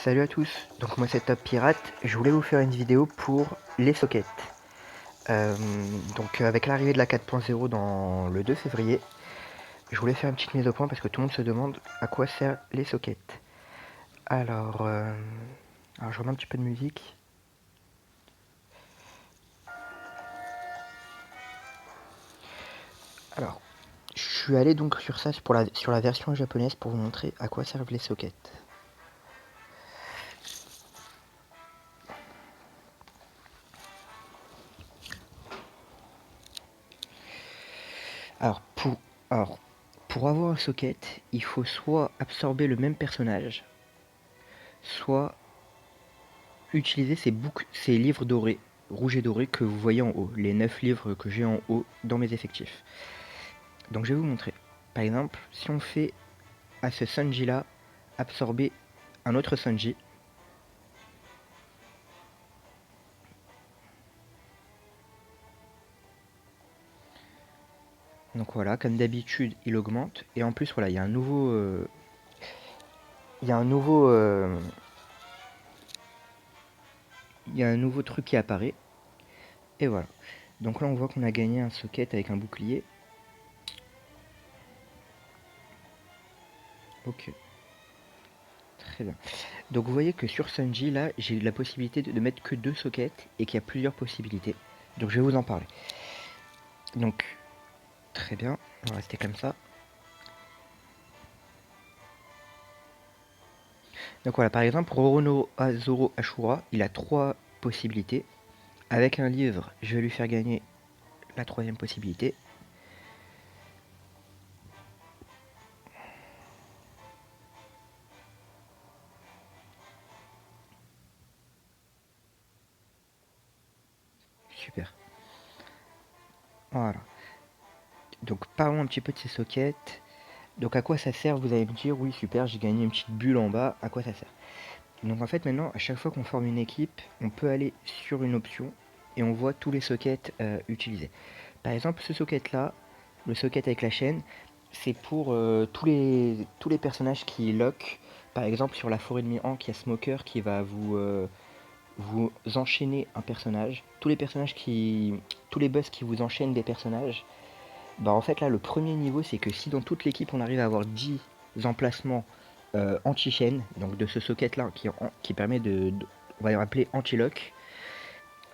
Salut à tous, donc moi c'est Top Pirate, je voulais vous faire une vidéo pour les sockets. Avec l'arrivée de la 4.0 dans le 2 février, je voulais faire une petite mise au point parce que tout le monde se demande à quoi servent les sockets. Alors je remets un petit peu de musique. Alors, je suis allé donc sur ça sur la version japonaise pour vous montrer à quoi servent les sockets. Alors alors, pour avoir un socket, il faut soit absorber le même personnage, soit utiliser ces livres dorés, rouges et dorés que vous voyez en haut, les 9 livres que j'ai en haut dans mes effectifs. Donc je vais vous montrer. Par exemple, si on fait à ce Sanji là absorber un autre Sanji, donc voilà, comme d'habitude, il augmente et en plus voilà, il y a un nouveau il y a un nouveau il y a un nouveau truc qui apparaît et voilà. Donc là on voit qu'on a gagné un socket avec un bouclier. OK. Très bien. Donc vous voyez que sur Sanji là, j'ai la possibilité de mettre que 2 sockets et qu'il y a plusieurs possibilités. Donc je vais vous en parler. Donc très bien, on va rester comme ça. Donc voilà, par exemple, Roronoa Zoro Ashura, il a 3 possibilités. Avec un livre, je vais lui faire gagner la 3e possibilité. Super. Voilà. Donc parlons un petit peu de ces sockets. Donc à quoi ça sert? Vous allez me dire, oui super, j'ai gagné une petite bulle en bas, à quoi ça sert? Donc en fait maintenant, à chaque fois qu'on forme une équipe, on peut aller sur une option et on voit tous les sockets utilisés. Par exemple, ce socket là, le socket avec la chaîne, c'est pour tous les personnages qui lock. Par exemple, sur la forêt de Mi-Hank, il y a Smoker qui va vous enchaîner un personnage. Tous les boss qui vous enchaînent des personnages. Bah en fait là, le premier niveau, c'est que si dans toute l'équipe on arrive à avoir 10 emplacements anti-chaîne, donc de ce socket là qui permet on va appeler anti-lock.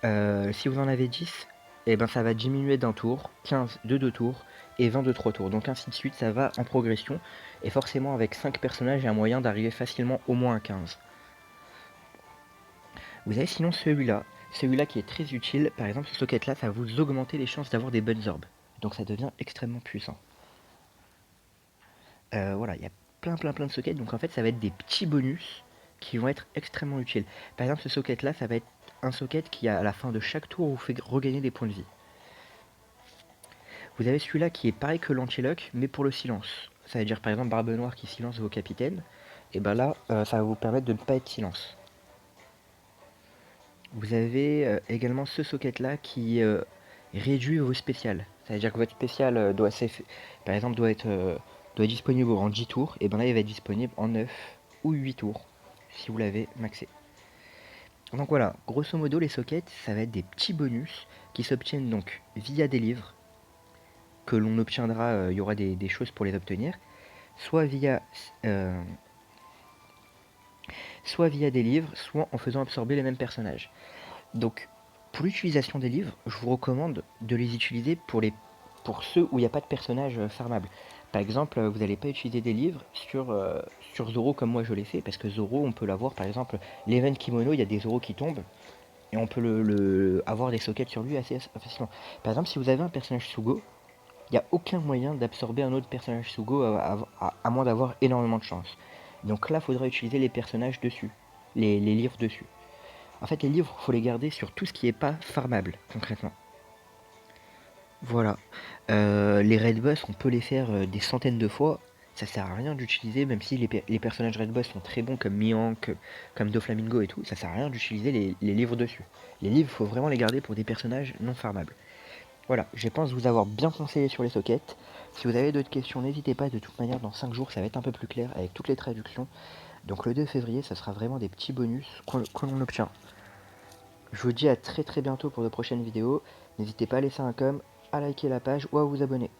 Si vous en avez 10, et ben ça va diminuer d'un tour, 15 de 2 tours et 20 de 3 tours. Donc ainsi de suite, ça va en progression. Et forcément avec 5 personnages, il y a un moyen d'arriver facilement au moins à 15. Vous avez sinon celui-là qui est très utile. Par exemple, ce socket là, ça va vous augmenter les chances d'avoir des bonnes orbes. Donc ça devient extrêmement puissant. Voilà, il y a plein de sockets. Donc en fait, ça va être des petits bonus qui vont être extrêmement utiles. Par exemple, ce socket là, ça va être un socket qui à la fin de chaque tour vous fait regagner des points de vie. Vous avez celui-là qui est pareil que l'anti-lock, mais pour le silence. Ça veut dire par exemple Barbe Noire qui silence vos capitaines. Et ben là, ça va vous permettre de ne pas être silence. Vous avez également ce socket-là qui réduit vos spéciales. Ça veut dire que votre spécial par exemple, doit être disponible en 10 tours. Et ben là, il va être disponible en 9 ou 8 tours, si vous l'avez maxé. Donc voilà, grosso modo, les sockets, ça va être des petits bonus qui s'obtiennent donc via des livres que l'on obtiendra, il y aura des choses pour les obtenir, soit via, euh, soit via des livres, soit en faisant absorber les mêmes personnages. Donc, pour l'utilisation des livres, je vous recommande de les utiliser pour ceux où il n'y a pas de personnage farmable. Par exemple, vous n'allez pas utiliser des livres sur Zoro comme moi je l'ai fait, parce que Zoro, on peut l'avoir, par exemple, l'event kimono, il y a des Zoro qui tombent, et on peut avoir des sockets sur lui assez facilement. Par exemple, si vous avez un personnage Sugo, il n'y a aucun moyen d'absorber un autre personnage Sugo à moins d'avoir énormément de chance. Donc là, il faudra utiliser les personnages dessus, les livres dessus. En fait, les livres, il faut les garder sur tout ce qui n'est pas farmable, concrètement. Voilà. Les raid boss, on peut les faire des centaines de fois. Ça sert à rien d'utiliser, même si les personnages raid boss sont très bons comme Miank, comme Doflamingo et tout, ça sert à rien d'utiliser les livres dessus. Les livres, il faut vraiment les garder pour des personnages non farmables. Voilà, je pense vous avoir bien conseillé sur les sockets. Si vous avez d'autres questions, n'hésitez pas, de toute manière dans 5 jours ça va être un peu plus clair avec toutes les traductions. Donc le 2 février, ça sera vraiment des petits bonus que l'on obtient. Je vous dis à très bientôt pour de prochaines vidéos. N'hésitez pas à laisser un com, à liker la page ou à vous abonner.